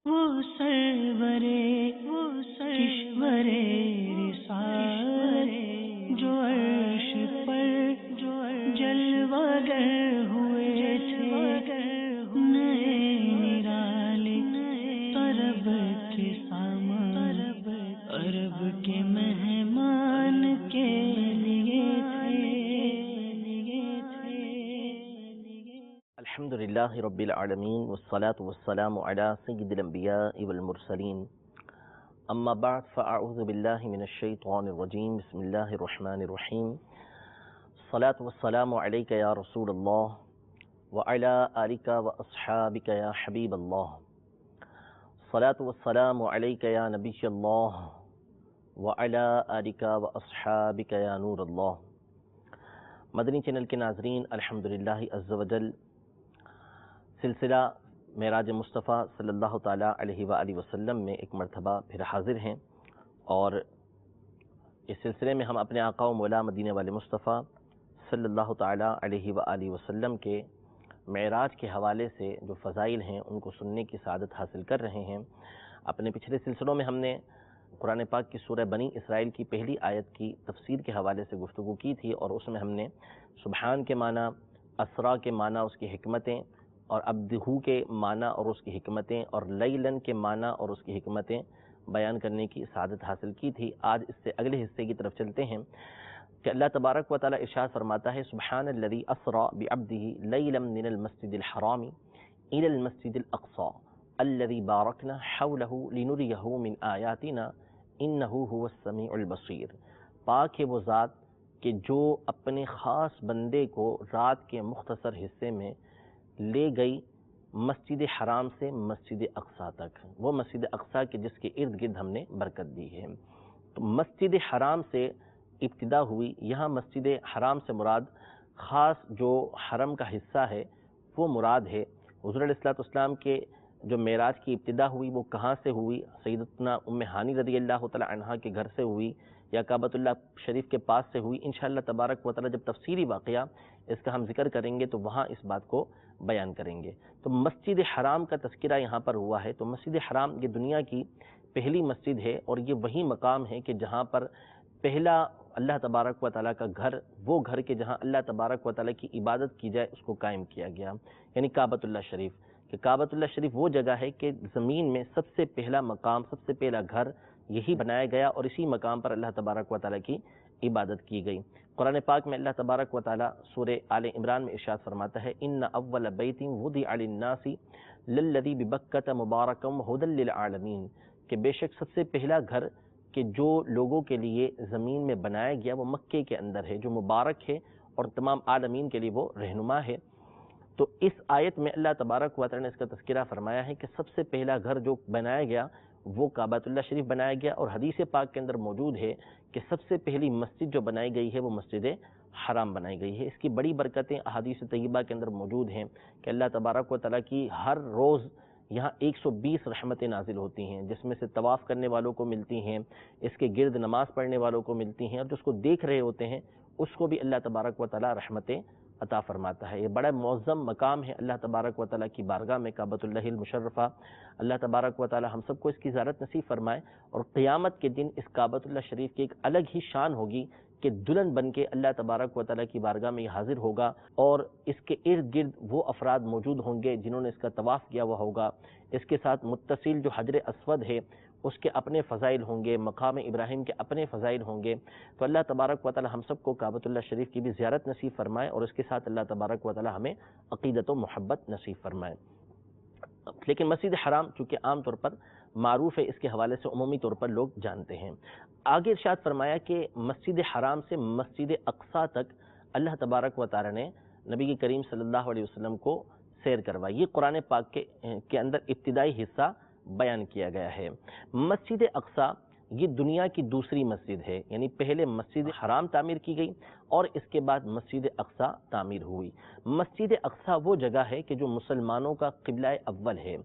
وہ سرورے کشورے رسالت جو عرش پر جلوہ گر ہوئے تھے، نئے نرالے طرب کے سامان عرب کے مہمان کے لیے تھے۔ الحمد للہ رب العالمین والصلاة والسلام علی سید الانبیاء والمرسلین، اما بعد فاعوذ باللہ من الشیطان الرجیم، بسم اللہ الرحمن الرحیم۔ الصلاة والسلام علیک یا رسول اللہ وعلی آلک واصحابک یا حبیب اللہ، الصلاة والسلام علیک یا نبی اللہ وعلی آلک واصحابک یا نور اللہ۔ مدنی چینل کے ناظرین، الحمدللہ عز و جل سلسلہ معراج مصطفیٰ صلی اللہ تعالیٰ علیہ وآلہ وسلم میں ایک مرتبہ پھر حاضر ہیں، اور اس سلسلے میں ہم اپنے آقا و مولا مدینے والے مصطفیٰ صلی اللہ تعالیٰ علیہ وآلہ وسلم کے معراج کے حوالے سے جو فضائل ہیں ان کو سننے کی سعادت حاصل کر رہے ہیں۔ اپنے پچھلے سلسلوں میں ہم نے قرآن پاک کی سورہ بنی اسرائیل کی پہلی آیت کی تفسیر کے حوالے سے گفتگو کی تھی، اور اس میں ہم نے سبحان کے معنی، اسرا کے معنی، اس کی حکمتیں، اور ابدہو کے معنی اور اس کی حکمتیں، اور لیلن کے معنی اور اس کی حکمتیں بیان کرنے کی سعادت حاصل کی تھی۔ آج اس سے اگلے حصے کی طرف چلتے ہیں کہ اللہ تبارک و تعالی ارشاد فرماتا ہے، سبحان الذی اسری بعبدہ لیلا من المسجد الحرام الی المسجد الاقصی الذی بارکنا حولہ لنریہ من آیاتنا انہ هو السمیع البصیر۔ پاک ہے وہ ذات کہ جو اپنے خاص بندے کو رات کے مختصر حصے میں لے گئی مسجد حرام سے مسجد اقصی تک، وہ مسجد اقصی کے جس کے ارد گرد ہم نے برکت دی ہے۔ تو مسجد حرام سے ابتدا ہوئی، یہاں مسجد حرام سے مراد خاص جو حرم کا حصہ ہے وہ مراد ہے۔ حضور علیہ السلام کے جو معراج کی ابتدا ہوئی وہ کہاں سے ہوئی؟ سیدتنا ام ہانی رضی اللہ تعالی عنہا کے گھر سے ہوئی یا کعبۃ اللہ شریف کے پاس سے ہوئی؟ انشاءاللہ تبارک و تعالی جب تفصیلی واقعہ اس کا ہم ذکر کریں گے تو وہاں اس بات کو بیان کریں گے۔ تو مسجد حرام کا تذکرہ یہاں پر ہوا ہے۔ تو مسجد حرام یہ دنیا کی پہلی مسجد ہے، اور یہ وہی مقام ہے کہ جہاں پر پہلا اللہ تبارک و تعالیٰ کا گھر، وہ گھر کے جہاں اللہ تبارک و تعالیٰ کی عبادت کی جائے، اس کو قائم کیا گیا، یعنی کعبۃ اللہ شریف۔ کہ کعبۃ اللہ شریف وہ جگہ ہے کہ زمین میں سب سے پہلا مقام، سب سے پہلا گھر یہی بنایا گیا، اور اسی مقام پر اللہ تبارک و تعالیٰ کی عبادت کی گئی۔ قرآن پاک میں اللہ تبارک و تعالیٰ سورہ آل عمران میں ارشاد فرماتا ہے، ان اول بیت وضع للناس للذی ببکۃ مبارکا ھدی للعالمین، کہ بے شک سب سے پہلا گھر کہ جو لوگوں کے لیے زمین میں بنایا گیا وہ مکے کے اندر ہے، جو مبارک ہے اور تمام عالمین کے لیے وہ رہنما ہے۔ تو اس آیت میں اللہ تبارک و تعالیٰ نے اس کا تذکرہ فرمایا ہے کہ سب سے پہلا گھر جو بنایا گیا وہ کعبۃ اللہ شریف بنایا گیا، اور حدیث پاک کے اندر موجود ہے کہ سب سے پہلی مسجد جو بنائی گئی ہے وہ مسجد حرام بنائی گئی ہے۔ اس کی بڑی برکتیں احادیث طیبہ کے اندر موجود ہیں کہ اللہ تبارک و تعالیٰ کی ہر روز یہاں 120 رحمتیں نازل ہوتی ہیں، جس میں سے طواف کرنے والوں کو ملتی ہیں، اس کے گرد نماز پڑھنے والوں کو ملتی ہیں، اور جو اس کو دیکھ رہے ہوتے ہیں اس کو بھی اللہ تبارک و تعالیٰ رحمتیں عطا فرماتا ہے۔ یہ بڑا معظم مقام ہے اللہ تبارک و تعالیٰ کی بارگاہ میں کعبۃ اللہ المشرفہ۔ اللہ تبارک و تعالیٰ ہم سب کو اس کی زیارت نصیب فرمائے، اور قیامت کے دن اس کعبۃ اللہ شریف کی ایک الگ ہی شان ہوگی کہ دلہن بن کے اللہ تبارک و تعالیٰ کی بارگاہ میں یہ حاضر ہوگا، اور اس کے ارد گرد وہ افراد موجود ہوں گے جنہوں نے اس کا طواف کیا ہوا ہوگا۔ اس کے ساتھ متصل جو حجر اسود ہے اس کے اپنے فضائل ہوں گے، مقام ابراہیم کے اپنے فضائل ہوں گے۔ تو اللہ تبارک و تعالی ہم سب کو کعبۃ اللہ شریف کی بھی زیارت نصیب فرمائے، اور اس کے ساتھ اللہ تبارک و تعالی ہمیں عقیدت و محبت نصیب فرمائے۔ لیکن مسجد حرام چونکہ عام طور پر معروف ہے، اس کے حوالے سے عمومی طور پر لوگ جانتے ہیں۔ آگے ارشاد فرمایا کہ مسجد حرام سے مسجد اقصی تک اللہ تبارک و تعالی نے نبی کریم صلی اللہ علیہ وسلم کو سیر کروائی۔ یہ قرآن پاک کے اندر ابتدائی حصہ بیان کیا گیا ہے۔ مسجد اقصی یہ دنیا کی دوسری مسجد ہے، یعنی پہلے مسجد حرام تعمیر کی گئی اور اس کے بعد مسجد اقصی تعمیر ہوئی۔ مسجد اقصی وہ جگہ ہے کہ جو مسلمانوں کا قبلہ اول ہے،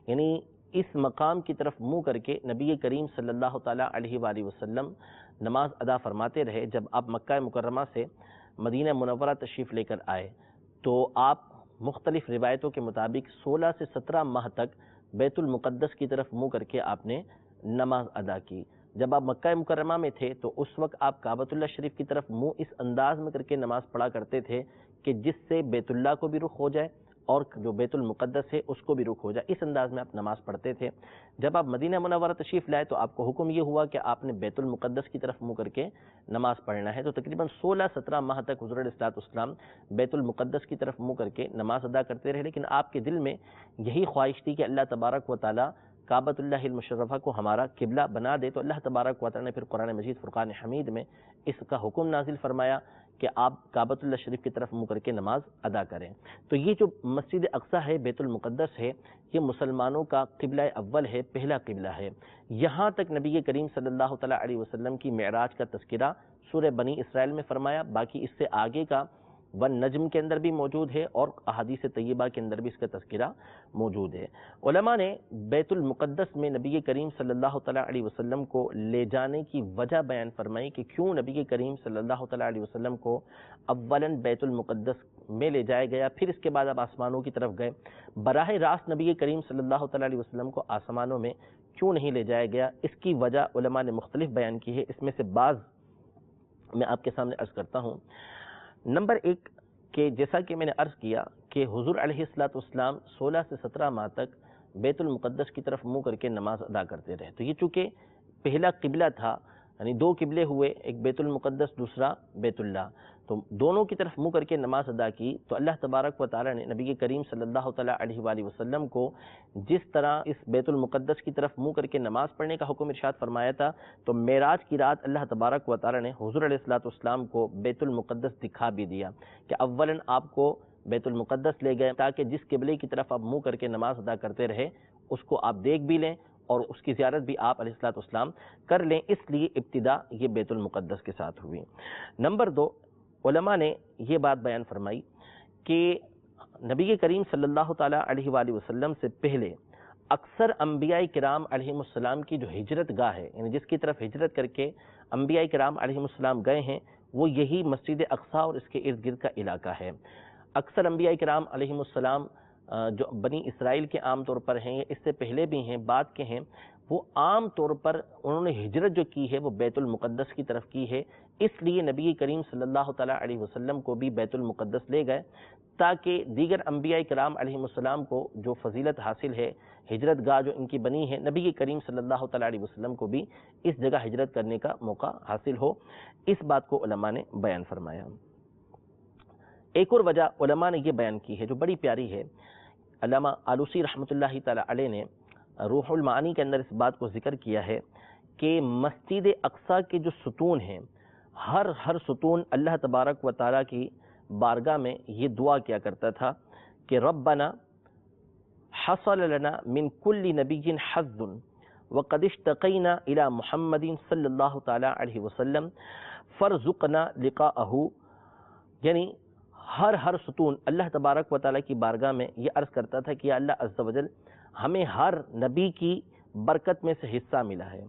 یعنی اس مقام کی طرف منہ کر کے نبی کریم صلی اللہ تعالیٰ علیہ وآلہ وسلم نماز ادا فرماتے رہے۔ جب آپ مکہ مکرمہ سے مدینہ منورہ تشریف لے کر آئے تو آپ مختلف روایتوں کے مطابق 16 سے 17 ماہ تک بیت المقدس کی طرف منہ کر کے آپ نے نماز ادا کی۔ جب آپ مکہ مکرمہ میں تھے تو اس وقت آپ کعبۃ اللہ شریف کی طرف منہ اس انداز میں کر کے نماز پڑھا کرتے تھے کہ جس سے بیت اللہ کو بھی رخ ہو جائے اور جو بیت المقدس ہے اس کو بھی رخ ہو جائے، اس انداز میں آپ نماز پڑھتے تھے۔ جب آپ مدینہ منورہ تشریف لائے تو آپ کو حکم یہ ہوا کہ آپ نے بیت المقدس کی طرف منہ کر کے نماز پڑھنا ہے، تو تقریباً 16-17 ماہ تک حضور علیہ الصلوۃ والسلام بیت المقدس کی طرف منہ کر کے نماز ادا کرتے رہے، لیکن آپ کے دل میں یہی خواہش تھی کہ اللہ تبارک و تعالیٰ کعبۃ اللہ المشرفہ کو ہمارا قبلہ بنا دے، تو اللہ تبارک و تعالیٰ نے پھر قرآن مجید فرقان حمید میں اس کا حکم نازل فرمایا کہ آپ کعبۃ اللہ شریف کی طرف منہ کر کے نماز ادا کریں۔ تو یہ جو مسجد اقصیٰ ہے، بیت المقدس ہے، یہ مسلمانوں کا قبلہ اول ہے، پہلا قبلہ ہے۔ یہاں تک نبی کریم صلی اللہ تعالیٰ علیہ وسلم کی معراج کا تذکرہ سورہ بنی اسرائیل میں فرمایا، باقی اس سے آگے کا والنجم کے اندر بھی موجود ہے اور احادیث طیبہ کے اندر بھی اس کا تذکرہ موجود ہے۔ علماء نے بیت المقدس میں نبی کریم صلی اللہ تعالیٰ علیہ وسلم کو لے جانے کی وجہ بیان فرمائی کہ کیوں نبی کریم صلی اللہ تعالیٰ علیہ وسلم کو اولاً بیت المقدس میں لے جایا گیا، پھر اس کے بعد آپ آسمانوں کی طرف گئے۔ براہ راست نبی کریم صلی اللہ تعالیٰ علیہ وسلم کو آسمانوں میں کیوں نہیں لے جایا گیا، اس کی وجہ علماء نے مختلف بیان کی ہے، اس میں سے بعض میں آپ کے سامنے عرض کرتا ہوں۔ نمبر 1 کہ جیسا کہ میں نے عرض کیا کہ حضور علیہ الصلوۃ والسلام 16 سے 17 ماہ تک بیت المقدس کی طرف منہ کر کے نماز ادا کرتے رہے، تو یہ چونکہ پہلا قبلہ تھا، یعنی 2 قبلے ہوئے، ایک بیت المقدس دوسرا بیت اللہ، تو دونوں کی طرف منہ کر کے نماز ادا کی، تو اللہ تبارک و تعالیٰ نے نبی کریم صلی اللہ تعالیٰ علیہ وآلہ وسلم کو جس طرح اس بیت المقدس کی طرف منہ کر کے نماز پڑھنے کا حکم ارشاد فرمایا تھا، تو معراج کی رات اللہ تبارک و تعالیٰ نے حضور علیہ الصلوۃ والسلام کو بیت المقدس دکھا بھی دیا کہ اولاً آپ کو بیت المقدس لے گئے تاکہ جس قبلے کی طرف آپ منہ کر کے نماز ادا کرتے رہے اس کو آپ دیکھ بھی لیں اور اس کی زیارت بھی آپ علیہ الصلوۃ والسلام کر لیں، اس لیے ابتدا یہ بیت المقدس کے ساتھ ہوئی۔ نمبر 2، علماء نے یہ بات بیان فرمائی کہ نبی کریم صلی اللہ تعالیٰ علیہ وآلہ وسلم سے پہلے اکثر انبیاء کرام علیہم السلام کی جو ہجرت گاہ ہے، یعنی جس کی طرف ہجرت کر کے انبیاء کرام علیہم السلام گئے ہیں، وہ یہی مسجد اقصیٰ اور اس کے ارد گرد کا علاقہ ہے۔ اکثر انبیاء کرام علیہم السلام جو بنی اسرائیل کے عام طور پر ہیں، اس سے پہلے بھی ہیں، بعد کے ہیں، وہ عام طور پر انہوں نے ہجرت جو کی ہے وہ بیت المقدس کی طرف کی ہے، اس لیے نبی کریم صلی اللہ تعالیٰ علیہ وسلم کو بھی بیت المقدس لے گئے تاکہ دیگر انبیاء کرام علیہ السلام کو جو فضیلت حاصل ہے، ہجرت گاہ جو ان کی بنی ہے، نبی کریم صلی اللہ تعالیٰ علیہ وسلم کو بھی اس جگہ ہجرت کرنے کا موقع حاصل ہو، اس بات کو علماء نے بیان فرمایا۔ ایک اور وجہ علماء نے یہ بیان کی ہے جو بڑی پیاری ہے، علامہ آلوسی رحمۃ اللہ تعالیٰ علیہ نے روح المعانی کے اندر اس بات کو ذکر کیا ہے کہ مسجد اقصیٰ کے جو ستون ہیں، ہر ستون اللہ تبارک و تعالیٰ کی بارگاہ میں یہ دعا کیا کرتا تھا کہ ربنا حصل لنا من کل نبی حظ وقد اشتقینا الی محمد صلی اللہ تعالیٰ علیہ وسلم فرزقنا لقاءہ، یعنی ہر ستون اللہ تبارک و تعالیٰ کی بارگاہ میں یہ عرض کرتا تھا کہ یا اللہ عز و جل ہمیں ہر نبی کی برکت میں سے حصہ ملا ہے،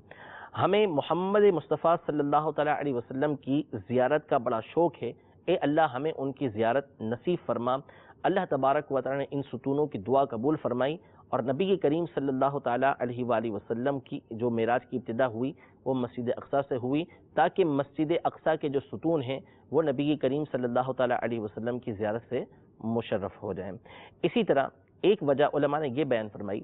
ہمیں محمد مصطفیٰ صلی اللہ تعالیٰ علیہ وسلم کی زیارت کا بڑا شوق ہے، اے اللہ ہمیں ان کی زیارت نصیب فرما۔ اللہ تبارک و تعالیٰ نے ان ستونوں کی دعا قبول فرمائی اور نبی کریم صلی اللہ تعالیٰ علیہ وآلہ وسلم کی جو معراج کی ابتدا ہوئی وہ مسجد اقصیٰ سے ہوئی تاکہ مسجد اقصیٰ کے جو ستون ہیں وہ نبی کریم صلی اللہ تعالیٰ علیہ وسلم کی زیارت سے مشرف ہو جائیں۔ اسی طرح ایک وجہ علماء نے یہ بیان فرمائی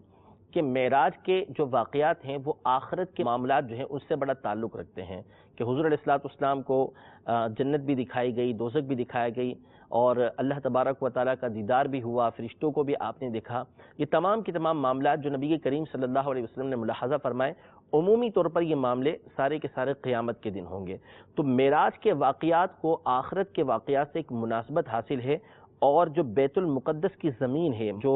کہ معراج کے جو واقعات ہیں وہ آخرت کے معاملات جو ہیں اس سے بڑا تعلق رکھتے ہیں کہ حضور علیہ الصلوۃ والسلام کو جنت بھی دکھائی گئی، دوزخ بھی دکھائی گئی اور اللہ تبارک و تعالیٰ کا دیدار بھی ہوا، فرشتوں کو بھی آپ نے دیکھا۔ یہ تمام کے تمام معاملات جو نبی کریم صلی اللہ علیہ وسلم نے ملاحظہ فرمائے، عمومی طور پر یہ معاملے سارے کے سارے قیامت کے دن ہوں گے، تو معراج کے واقعات کو آخرت کے واقعات سے ایک مناسبت حاصل ہے، اور جو بیت المقدس کی زمین ہے، جو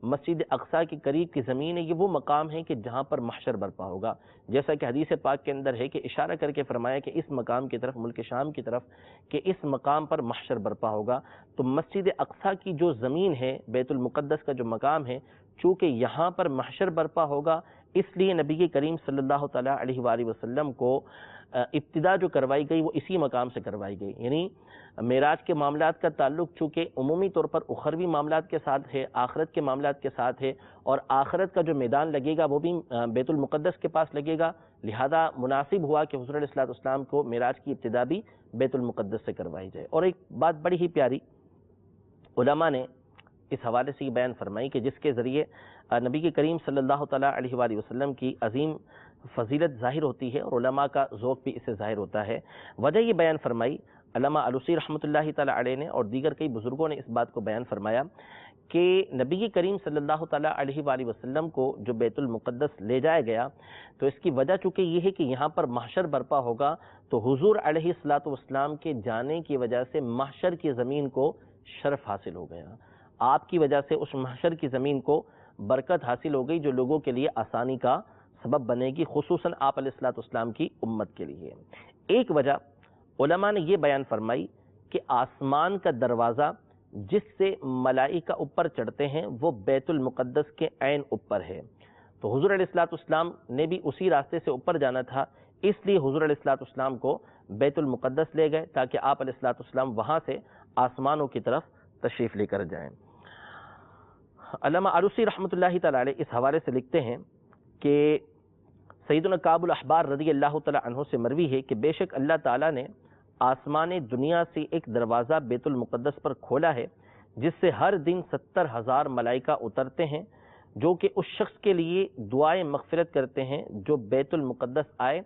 مسجد اقصیٰ کے قریب کی زمین ہے، یہ وہ مقام ہے کہ جہاں پر محشر برپا ہوگا، جیسا کہ حدیث پاک کے اندر ہے کہ اشارہ کر کے فرمایا کہ اس مقام کی طرف، ملک شام کی طرف، کہ اس مقام پر محشر برپا ہوگا۔ تو مسجد اقصیٰ کی جو زمین ہے، بیت المقدس کا جو مقام ہے، چونکہ یہاں پر محشر برپا ہوگا، اس لیے نبی کریم صلی اللہ تعالیٰ علیہ وآلہ وسلم کو ابتدا جو کروائی گئی وہ اسی مقام سے کروائی گئی. یعنی معراج کے معاملات کا تعلق چونکہ عمومی طور پر اخروی معاملات کے ساتھ ہے، آخرت کے معاملات کے ساتھ ہے، اور آخرت کا جو میدان لگے گا وہ بھی بیت المقدس کے پاس لگے گا، لہذا مناسب ہوا کہ حضور علیہ السلام کو معراج کی ابتدا بھی بیت المقدس سے کروائی جائے. اور ایک بات بڑی ہی پیاری علماء نے اس حوالے سے یہ بیان فرمائی کہ جس کے ذریعے نبی کریم صلی اللہ تعالیٰ علیہ وآلہ وسلم کی عظیم فضیلت ظاہر ہوتی ہے اور علماء کا ذوق بھی اس سے ظاہر ہوتا ہے. وجہ یہ بیان فرمائی علامہ علوسی رحمۃ اللہ تعالیٰ علیہ نے اور دیگر کئی بزرگوں نے اس بات کو بیان فرمایا کہ نبی کریم صلی اللہ تعالیٰ علیہ وآلہ وسلم کو جو بیت المقدس لے جایا گیا تو اس کی وجہ چونکہ یہ ہے کہ یہاں پر محشر برپا ہوگا، تو حضور علیہ السلام کے جانے کی وجہ سے محشر کی زمین کو شرف حاصل ہو گیا. آپ کی وجہ سے اس محشر کی زمین کو برکت حاصل ہو گئی جو لوگوں کے لیے آسانی کا سبب بنے گی، خصوصاً آپ علیہ السلام کی امت کے لیے. ایک وجہ علماء نے یہ بیان فرمائی کہ آسمان کا دروازہ جس سے ملائکہ اوپر چڑھتے ہیں وہ بیت المقدس کے عین اوپر ہے، تو حضور علیہ السلام نے بھی اسی راستے سے اوپر جانا تھا، اس لیے حضور علیہ السلام کو بیت المقدس لے گئے تاکہ آپ علیہ السلام وہاں سے آسمانوں کی طرف تشریف لے کر جائیں. علامہ علوسی رحمۃ اللہ تعالی علیہ اس حوالے سے لکھتے ہیں کہ سیدنا کعب الاحبار رضی اللہ تعالی عنہ سے مروی ہے کہ بے شک اللہ تعالیٰ نے آسمان دنیا سے ایک دروازہ بیت المقدس پر کھولا ہے جس سے ہر دن 70,000 ملائکہ اترتے ہیں جو کہ اس شخص کے لیے دعائیں مغفرت کرتے ہیں جو بیت المقدس آئے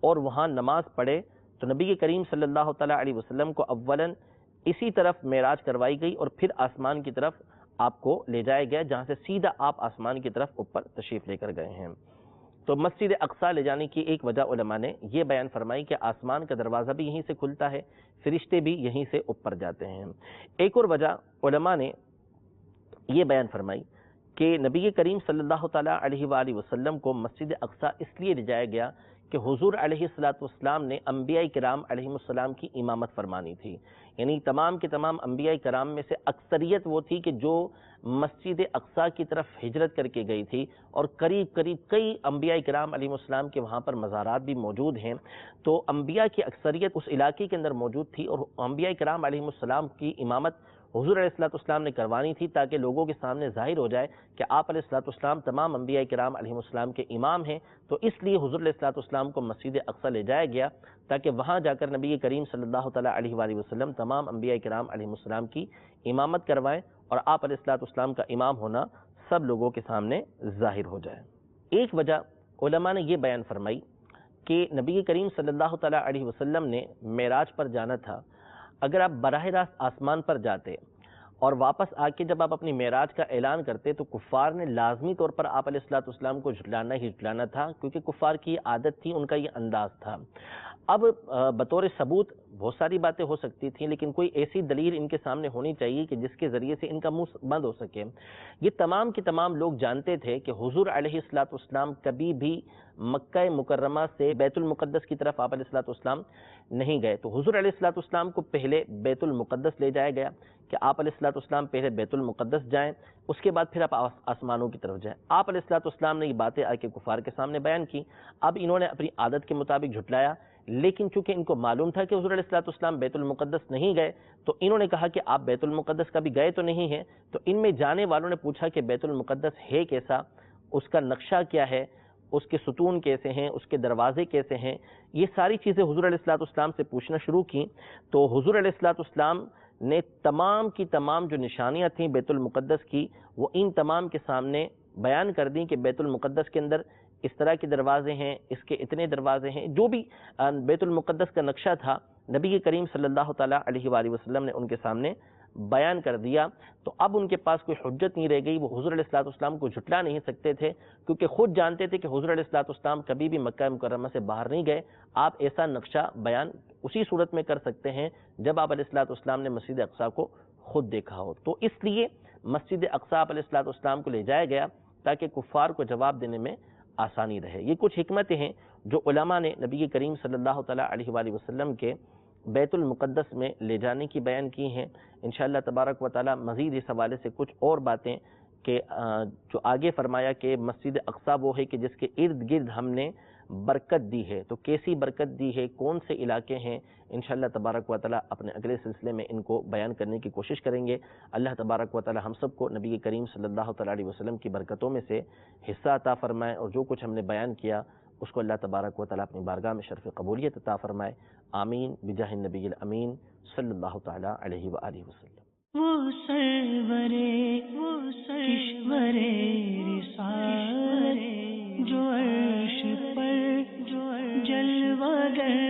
اور وہاں نماز پڑھے. تو نبی کریم صلی اللہ تعالیٰ علیہ وسلم کو اولاً اسی طرف معراج کروائی گئی اور پھر آسمان کی طرف آپ کو لے جایا گیا جہاں سے سیدھا آپ آسمان کی طرف اوپر تشریف لے کر گئے ہیں. تو مسجد اقصیٰ لے جانے کی ایک وجہ علماء نے یہ بیان فرمائی کہ آسمان کا دروازہ بھی یہیں سے کھلتا ہے، فرشتے بھی یہیں سے اوپر جاتے ہیں. ایک اور وجہ علماء نے یہ بیان فرمائی کہ نبی کریم صلی اللہ تعالیٰ علیہ وآلہ وسلم کو مسجد اقصیٰ اس لیے لے جایا گیا کہ حضور علیہ السلام نے انبیاء کرام علیہ السلام کی امامت فرمانی تھی. یعنی تمام کے تمام انبیاء کرام میں سے اکثریت وہ تھی کہ جو مسجد اقصیٰ کی طرف ہجرت کر کے گئی تھی، اور قریب کئی انبیاء کرام علیہ السلام کے وہاں پر مزارات بھی موجود ہیں. تو انبیاء کی اکثریت اس علاقے کے اندر موجود تھی اور انبیاء کرام علیہ السلام کی امامت حضور علیہ السلام نے کروانی تھی تاکہ لوگوں کے سامنے ظاہر ہو جائے کہ آپ علیہ السلام تمام انبیاء کرام علیہ السلام کے امام ہیں. تو اس لیے حضور علیہ السلام کو مسجد اقصیٰ لے جایا گیا تاکہ وہاں جا کر نبی کریم صلی اللہ تعالیٰ علیہ وآلہ وسلم تمام انبیاء کرام علیہ السلام کی امامت کروائیں اور آپ علیہ السلام کا امام ہونا سب لوگوں کے سامنے ظاہر ہو جائے. ایک وجہ علماء نے یہ بیان فرمائی کہ نبی کریم صلی اللہ تعالیٰ علیہ وسلم نے معراج پر جانا تھا. اگر آپ براہ راست آسمان پر جاتے اور واپس آ کے جب آپ اپنی معراج کا اعلان کرتے تو کفار نے لازمی طور پر آپ علیہ السلام کو جھٹلانا ہی جھٹلانا تھا، کیونکہ کفار کی یہ عادت تھی، ان کا یہ انداز تھا. اب بطور ثبوت بہت ساری باتیں ہو سکتی تھیں لیکن کوئی ایسی دلیل ان کے سامنے ہونی چاہیے کہ جس کے ذریعے سے ان کا منہ بند ہو سکے. یہ تمام کے تمام لوگ جانتے تھے کہ حضور علیہ السلام کبھی بھی مکہ مکرمہ سے بیت المقدس کی طرف آپ علیہ السلام نہیں گئے. تو حضور علیہ السلام کو پہلے بیت المقدس لے جایا گیا کہ آپ علیہ السلام پہلے بیت المقدس جائیں، اس کے بعد پھر آپ آسمانوں کی طرف جائیں. آپ علیہ السلام نے یہ باتیں آ کے کفار کے سامنے بیان کی. اب انہوں نے اپنی عادت کے مطابق جھٹلایا، لیکن چونکہ ان کو معلوم تھا کہ حضور علیہ السلام بیت المقدس نہیں گئے تو انہوں نے کہا کہ آپ بیت المقدس کبھی گئے تو نہیں ہیں. تو ان میں جانے والوں نے پوچھا کہ بیت المقدس ہے کیسا، اس کا نقشہ کیا ہے، اس کے ستون کیسے ہیں، اس کے دروازے کیسے ہیں. یہ ساری چیزیں حضور علیہ السلام سے پوچھنا شروع کی. تو حضور علیہ السلام نے تمام کی تمام جو نشانیاں تھیں بیت المقدس کی وہ ان تمام کے سامنے بیان کر دیں کہ بیت المقدس کے اندر اس طرح کے دروازے ہیں، اس کے اتنے دروازے ہیں. جو بھی بیت المقدس کا نقشہ تھا نبی کریم صلی اللہ تعالیٰ علیہ وآلہ وسلم نے ان کے سامنے بیان کر دیا. تو اب ان کے پاس کوئی حجت نہیں رہ گئی، وہ حضور علیہ السلام کو جھٹلا نہیں سکتے تھے کیونکہ خود جانتے تھے کہ حضور علیہ السلام کبھی بھی مکہ مکرمہ سے باہر نہیں گئے. آپ ایسا نقشہ بیان اسی صورت میں کر سکتے ہیں جب آپ علیہ السلام نے مسجد اقصیٰ کو خود دیکھا ہو. تو اس لیے مسجد اقصیٰ علیہ السلام کو لے جایا گیا تاکہ کفار کو جواب دینے میں آسانی رہے. یہ کچھ حکمتیں ہیں جو علماء نے نبی کریم صلی اللہ تعالیٰ علیہ وآلہ وسلم کے بیت المقدس میں لے جانے کی بیان کی ہیں. انشاءاللہ تبارک و تعالیٰ مزید اس حوالے سے کچھ اور باتیں کہ جو آگے فرمایا کہ مسجد اقصیٰ وہ ہے کہ جس کے ارد گرد ہم نے برکت دی ہے. تو کیسی برکت دی ہے، کون سے علاقے ہیں، انشاءاللہ تبارک و تعالیٰ اپنے اگلے سلسلے میں ان کو بیان کرنے کی کوشش کریں گے. اللہ تبارک و تعالیٰ ہم سب کو نبی کریم صلی اللہ تعالیٰ علیہ وسلم کی برکتوں میں سے حصہ عطا فرمائے، اور جو کچھ ہم نے بیان کیا اس کو اللہ تبارک و تعالیٰ اپنی بارگاہ میں شرف قبولیت عطا فرمائے. آمین بجاہ النبی الامین صلی اللہ تعالیٰ علیہ وآلہ وسلم. وہ کشورے رسالت جو عرش پر جلوہ گر